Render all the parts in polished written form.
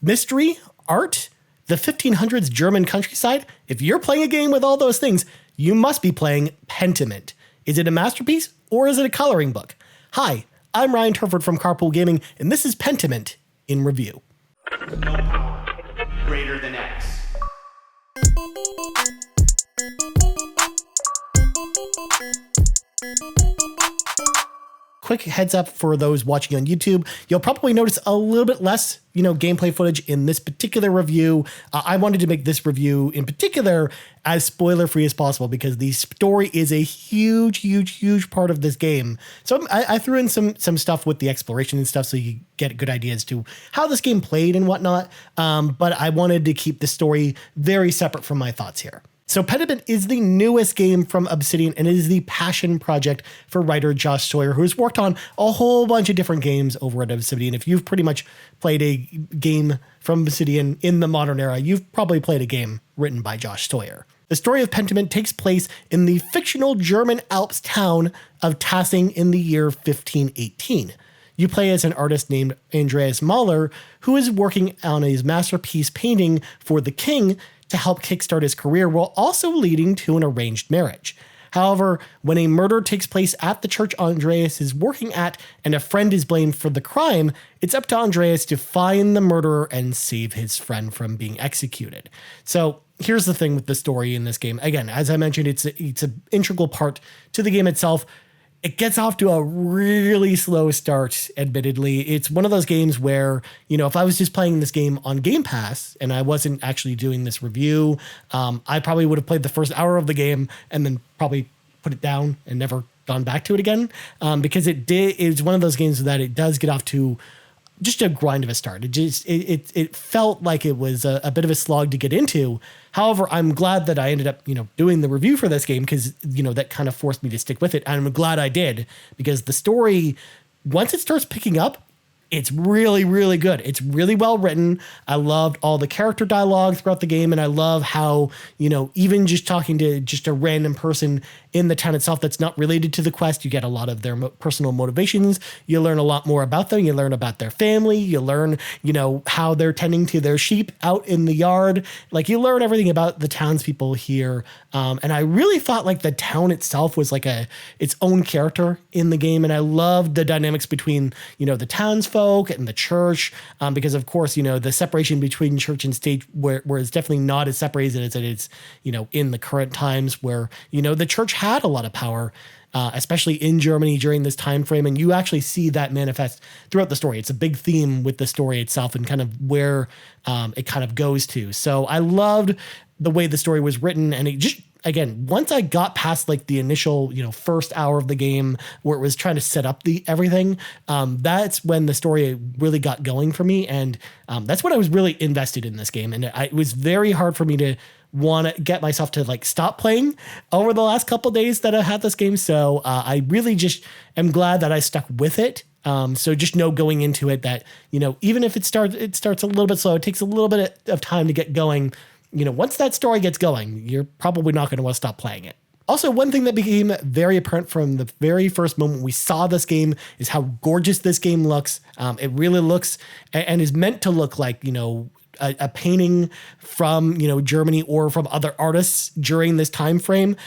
mystery, art, the 1500s German countryside. If you're playing a game with all those things, you must be playing Pentiment. Is it a masterpiece or is it a coloring book? Hi, I'm Ryan Turford from Carpool Gaming, and this is Pentiment in review. No power greater than X. Quick heads up for those watching on YouTube. You'll probably notice a little bit less, gameplay footage in this particular review. I wanted to make this review in particular as spoiler free as possible because the story is a huge part of this game. So I threw in some stuff with the exploration and stuff so you get good ideas to how this game played and whatnot. But I wanted to keep the story very separate from my thoughts here. So Pentiment is the newest game from Obsidian, and it is the passion project for writer Josh Sawyer, who has worked on a whole bunch of different games over at Obsidian. If you've pretty much played a game from Obsidian in the modern era, you've probably played a game written by Josh Sawyer. The story of Pentiment takes place in the fictional German Alps town of Tassing in the year 1518. You play as an artist named Andreas Mahler, who is working on his masterpiece painting for the king to help kickstart his career while also leading to an arranged marriage. However, when a murder takes place at the church Andreas is working at and a friend is blamed for the crime, it's up to Andreas to find the murderer and save his friend from being executed. So here's the thing with the story in this game. Again, as I mentioned, it's an integral part to the game itself. It gets off to a really slow start, admittedly. It's one of those games where, if I was just playing this game on Game Pass and I wasn't actually doing this review, I probably would have played the first hour of the game and then probably put it down and never gone back to it again. Because it's one of those games that it does get off to just a grind of a start. It felt like it was a bit of a slog to get into. However, I'm glad that I ended up, doing the review for this game because, that kind of forced me to stick with it. And I'm glad I did because the story, once it starts picking up, it's really, really good. It's really well written. I loved all the character dialogue throughout the game. And I love how, even just talking to just a random person in the town itself that's not related to the quest, you get a lot of their personal motivations. You learn a lot more about them. You learn about their family. You learn, how they're tending to their sheep out in the yard. Like you learn everything about the townspeople here. And I really thought like the town itself was like its own character in the game. And I loved the dynamics between, the townsfolk and the church, because of course, the separation between church and state where it's definitely not as separated as it is, in the current times where, the church had a lot of power, especially in Germany during this time frame. And you actually see that manifest throughout the story. It's a big theme with the story itself and kind of where it kind of goes to. So I loved the way the story was written, and it just, again, once I got past like the initial, first hour of the game where it was trying to set up everything, that's when the story really got going for me. And that's when I was really invested in this game. And it was very hard for me to want to get myself to like stop playing over the last couple of days that I had this game. So I really just am glad that I stuck with it. So just know going into it that, even if it starts a little bit slow, it takes a little bit of time to get going. Once that story gets going, you're probably not going to want to stop playing it. Also, one thing that became very apparent from the very first moment we saw this game is how gorgeous this game looks. It really looks and is meant to look like, a painting from, Germany or from other artists during this time frame.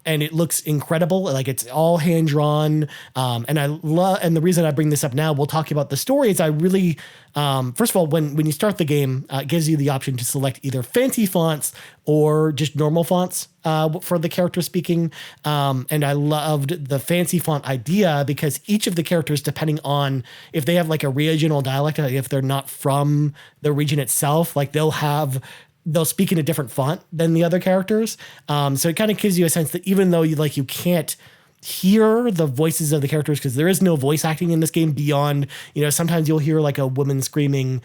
And it looks incredible. Like it's all hand drawn. And and the reason I bring this up now, we'll talk about the story, is I really, first of all, when you start the game, it gives you the option to select either fancy fonts or just normal fonts for the character speaking. And I loved the fancy font idea because each of the characters, depending on if they have like a regional dialect, if they're not from the region itself, like they'll speak in a different font than the other characters. So it kind of gives you a sense that even though you can't hear the voices of the characters because there is no voice acting in this game beyond, sometimes you'll hear like a woman screaming,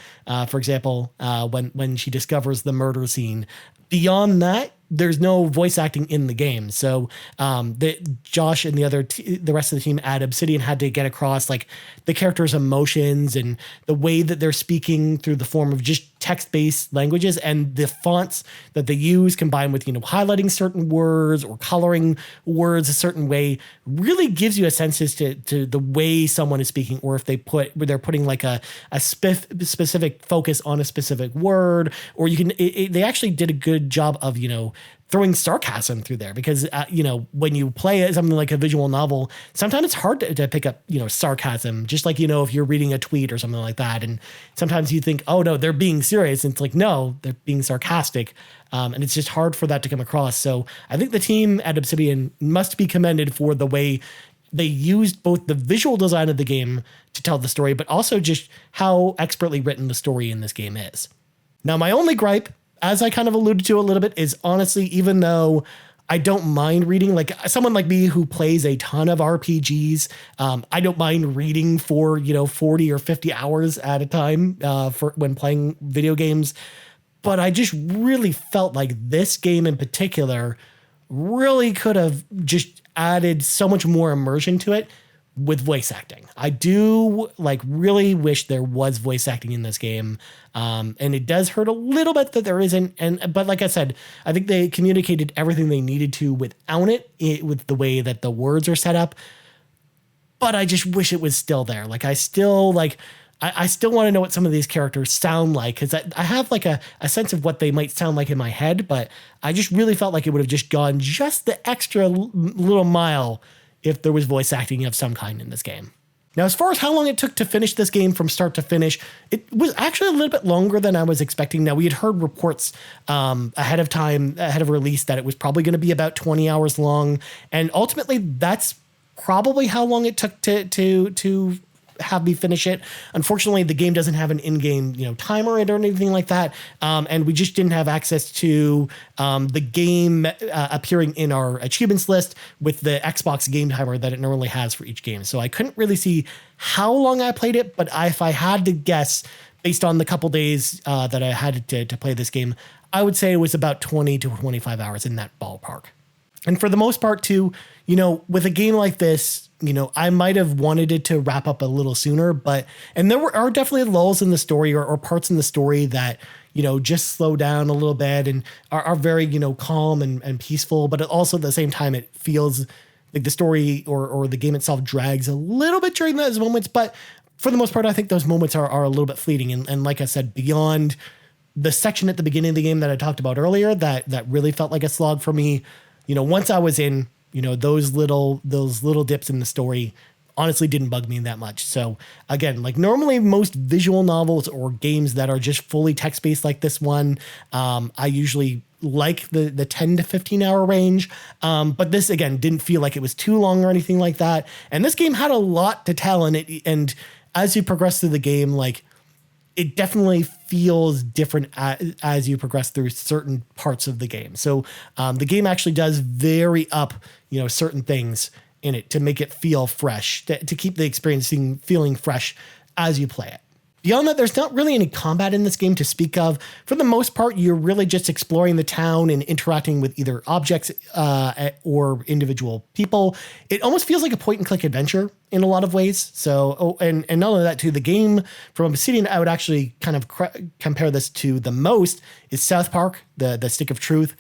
for example, when she discovers the murder scene. Beyond that, there's no voice acting in the game. So Josh and the rest of the team at Obsidian had to get across like the characters' emotions and the way that they're speaking through the form of just text-based languages, and the fonts that they use combined with, highlighting certain words or coloring words a certain way really gives you a sense as to the way someone is speaking, or if they're putting like a specific focus on a specific word, or they actually did a good job of, throwing sarcasm through there, because, when you play something like a visual novel, sometimes it's hard to pick up, sarcasm, just like, if you're reading a tweet or something like that. And sometimes you think, oh no, they're being serious. And it's like, no, they're being sarcastic. And it's just hard for that to come across. So I think the team at Obsidian must be commended for the way they used both the visual design of the game to tell the story, but also just how expertly written the story in this game is. Now, my only gripe, as I kind of alluded to a little bit, is honestly, even though I don't mind reading, like someone like me who plays a ton of RPGs, I don't mind reading for, 40 or 50 hours at a time for when playing video games. But I just really felt like this game in particular really could have just added so much more immersion to it with voice acting. I do really wish there was voice acting in this game. And it does hurt a little bit that there isn't. But like I said, I think they communicated everything they needed to without it with the way that the words are set up. But I just wish it was still there. I still want to know what some of these characters sound like, because I have a sense of what they might sound like in my head, but I just really felt like it would have just gone just the extra little mile if there was voice acting of some kind in this game. Now, as far as how long it took to finish this game from start to finish, it was actually a little bit longer than I was expecting. Now, we had heard reports ahead of release, that it was probably going to be about 20 hours long. And ultimately, that's probably how long it took to have me finish it. Unfortunately, the game doesn't have an in-game, timer or anything like that. And we just didn't have access to the game appearing in our achievements list with the Xbox game timer that it normally has for each game. So I couldn't really see how long I played it, but if I had to guess based on the couple days that I had to play this game, I would say it was about 20 to 25 hours in that ballpark. And for the most part too, with a game like this, I might have wanted it to wrap up a little sooner, and there are definitely lulls in the story or parts in the story that, just slow down a little bit and are very, calm and peaceful. But also at the same time, it feels like the story or the game itself drags a little bit during those moments. But for the most part, I think those moments are a little bit fleeting. And like I said, beyond the section at the beginning of the game that I talked about earlier, that really felt like a slog for me. Once I was in, those little dips in the story honestly didn't bug me that much. So again, normally most visual novels or games that are just fully text-based like this one, I usually like the 10 to 15 hour range. But this, again, didn't feel like it was too long or anything like that. And this game had a lot to tell in it. And as you progress through the game, it definitely feels different as you progress through certain parts of the game. So the game actually does vary up, certain things in it to make it feel fresh, to keep the experience feeling fresh as you play it. Beyond that, there's not really any combat in this game to speak of. For the most part, you're really just exploring the town and interacting with either objects or individual people. It almost feels like a point-and-click adventure in a lot of ways. So, and not only that, too, the game from Obsidian, I would actually kind of compare this to the most is South Park, the Stick of Truth,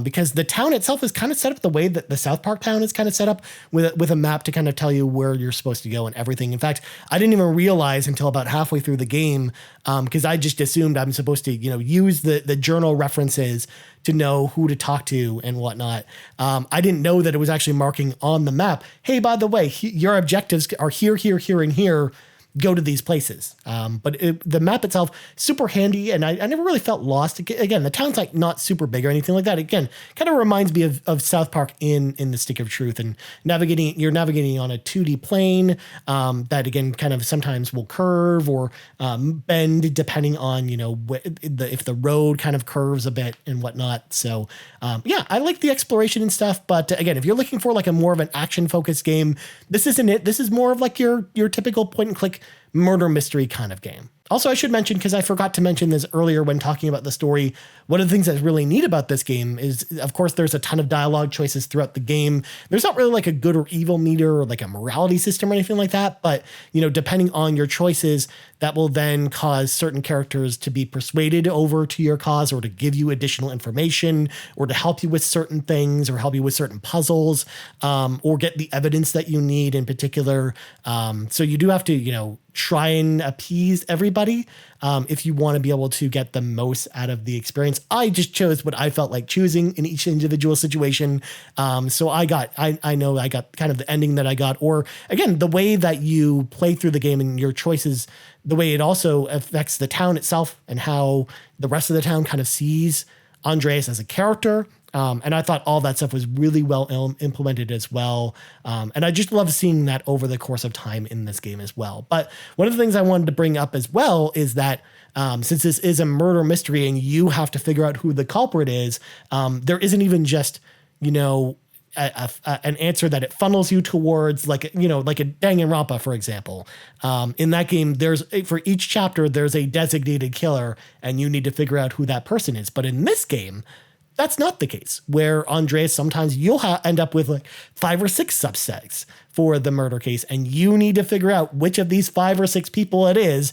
because the town itself is kind of set up the way that the South Park town is kind of set up with a map to kind of tell you where you're supposed to go and everything. In fact, I didn't even realize until about halfway through the game, because I just assumed I'm supposed to, use the journal references to know who to talk to and whatnot. I didn't know that it was actually marking on the map, hey, by the way, your objectives are here, here, here, and here. Go to these places. But the map itself, super handy, and I never really felt lost. Again, the town's not super big or anything like that. Again, kind of reminds me of South Park in the Stick of Truth, and you're navigating on a 2D plane that, again, kind of sometimes will curve or bend depending on, if the road kind of curves a bit and whatnot. So yeah, I like the exploration and stuff. But again, if you're looking for a more of an action-focused game, this isn't it. This is more of your typical point-and-click murder mystery kind of game. Also, I should mention, because I forgot to mention this earlier when talking about the story, one of the things that's really neat about this game is, of course, there's a ton of dialogue choices throughout the game. There's not really like a good or evil meter or like a morality system or anything like that. But, depending on your choices, that will then cause certain characters to be persuaded over to your cause, or to give you additional information, or to help you with certain things, or help you with certain puzzles, or get the evidence that you need in particular. So you do have to, try and appease everybody if you want to be able to get the most out of the experience. I just chose what I felt like choosing in each individual situation. So I know I got kind of the ending that I got, or again, the way that you play through the game and your choices, the way it also affects the town itself and how the rest of the town kind of sees Andreas as a character. And I thought all that stuff was really well implemented as well. And I just love seeing that over the course of time in this game as well. But one of the things I wanted to bring up as well is that since this is a murder mystery and you have to figure out who the culprit is, there isn't even just, an answer that it funnels you towards, like a Danganronpa, for example. In that game, for each chapter, there's a designated killer and you need to figure out who that person is. But in this game, that's not the case, where Andreas, sometimes you'll end up with like 5 or 6 suspects for the murder case, and you need to figure out which of these 5 or 6 people it is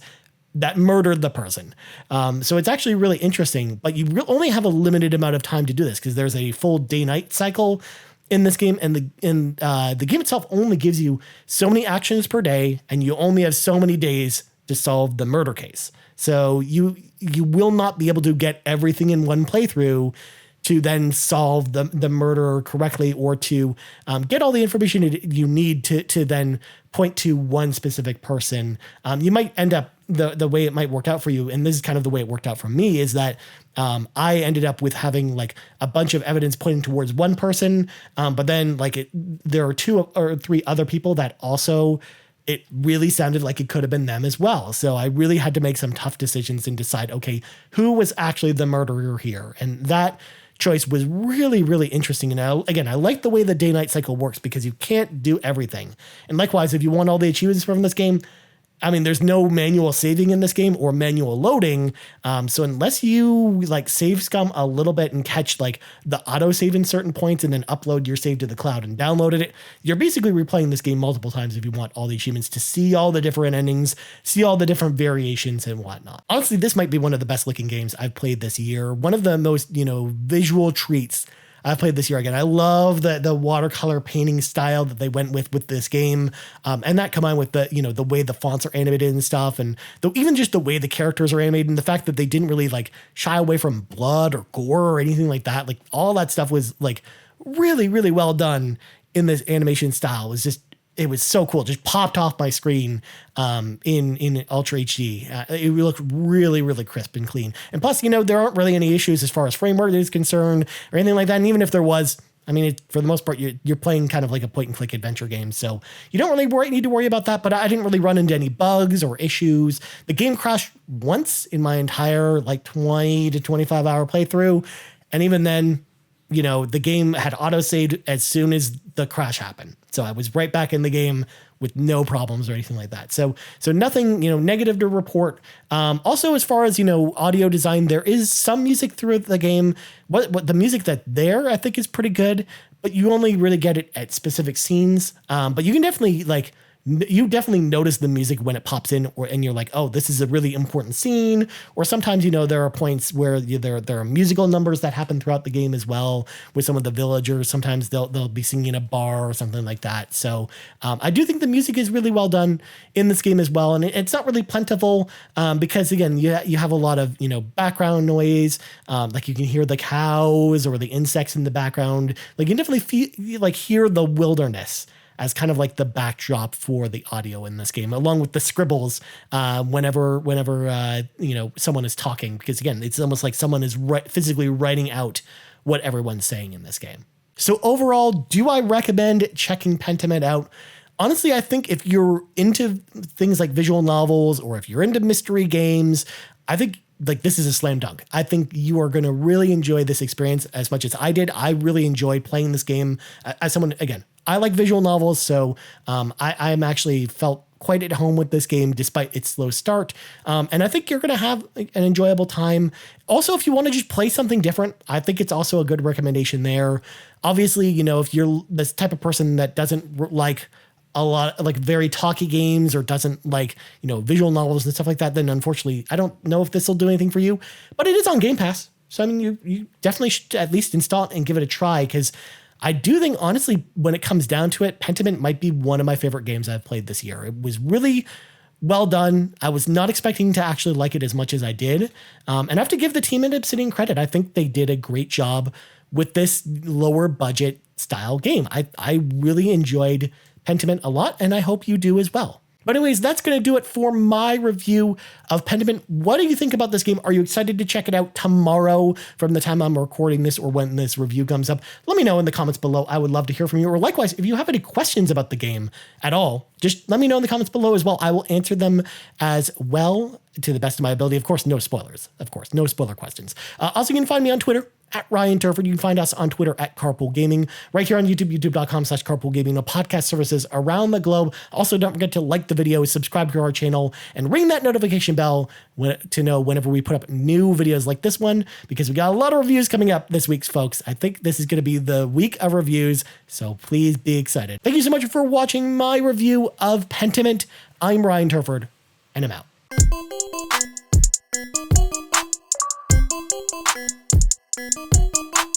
that murdered the person. So it's actually really interesting, but you only have a limited amount of time to do this because there's a full day-night cycle in this game, and the game itself only gives you so many actions per day, and you only have so many days to solve the murder case. So you will not be able to get everything in one playthrough to then solve the murder correctly, or to get all the information you need to then point to one specific person. You might end up, the way it might work out for you, and this is kind of the way it worked out for me, is that I ended up with having like a bunch of evidence pointing towards one person, but then there are 2 or 3 other people that also, it really sounded like it could have been them as well. So I really had to make some tough decisions and decide, okay, who was actually the murderer here? And that choice was really, really interesting. And I like the way the day-night cycle works because you can't do everything. And likewise, if you want all the achievements from this game, I mean, there's no manual saving in this game or manual loading. So unless you save scum a little bit and catch the auto save in certain points and then upload your save to the cloud and downloaded it, you're basically replaying this game multiple times if you want all the achievements, to see all the different endings, see all the different variations and whatnot. Honestly, this might be one of the best looking games I've played this year. One of the most, visual treats I've played this year. Again, I love the watercolor painting style that they went with this game, and that combined with the way the fonts are animated and stuff, and even just the way the characters are animated, and the fact that they didn't really shy away from blood or gore or anything like that. All that stuff was really, really well done in this animation style. It was so cool. Just popped off my screen in Ultra HD. It looked really, really crisp and clean. And plus, there aren't really any issues as far as frame rate is concerned or anything like that. And even if there was, I mean, for the most part, you're playing kind of like a point-and-click adventure game. So you don't really need to worry about that. But I didn't really run into any bugs or issues. The game crashed once in my entire 20 to 25 hour playthrough. And even then, the game had autosaved as soon as the crash happened. So I was right back in the game with no problems or anything like that. So nothing, negative to report. Also, as far as, audio design, there is some music through the game. What the music I think is pretty good, but you only really get it at specific scenes. But you can definitely you definitely notice the music when it pops in, and you're like, oh, this is a really important scene. Or sometimes, there are points where there are musical numbers that happen throughout the game as well with some of the villagers. Sometimes they'll be singing in a bar or something like that. So I do think the music is really well done in this game as well. And it's not really plentiful because, again, you have a lot of, background noise. You can hear the cows or the insects in the background. You can definitely hear the wilderness as kind of the backdrop for the audio in this game, along with the scribbles whenever someone is talking, because again, it's almost like someone is physically writing out what everyone's saying in this game. So overall, do I recommend checking Pentiment out? Honestly, I think if you're into things like visual novels, or if you're into mystery games, I think this is a slam dunk. I think you are going to really enjoy this experience as much as I did. I really enjoyed playing this game as someone, again, I like visual novels, so I'm actually felt quite at home with this game despite its slow start. And I think you're going to have an enjoyable time. Also, if you want to just play something different, I think it's also a good recommendation there. Obviously, you know, if you're this type of person that doesn't like a lot like very talky games or doesn't like, you know, visual novels and stuff like that, then unfortunately, I don't know if this will do anything for you, but it is on Game Pass. So, I mean, you definitely should at least install it and give it a try, because I do think, honestly, when it comes down to it, Pentiment might be one of my favorite games I've played this year. It was really well done. I was not expecting to actually like it as much as I did. And I have to give the team at Obsidian credit. I think they did a great job with this lower budget style game. I really enjoyed Pentiment a lot, and I hope you do as well. But anyways, that's going to do it for my review of Pentiment. What do you think about this game? Are you excited to check it out tomorrow from the time I'm recording this or when this review comes up? Let me know in the comments below. I would love to hear from you. Or likewise, if you have any questions about the game at all, just let me know in the comments below as well. I will answer them as well to the best of my ability. Of course, no spoilers. Of course, no spoiler questions. Also, you can find me on Twitter at Ryan Turford. You can find us on Twitter at Carpool Gaming, right here on YouTube, youtube.com/Carpool Gaming, podcast services around the globe. Also, don't forget to like the video, subscribe to our channel, and ring that notification bell to know whenever we put up new videos like this one, because we got a lot of reviews coming up this week, folks. I think this is going to be the week of reviews, so please be excited. Thank you so much for watching my review of Pentiment. I'm Ryan Turford, and I'm out. Thank you.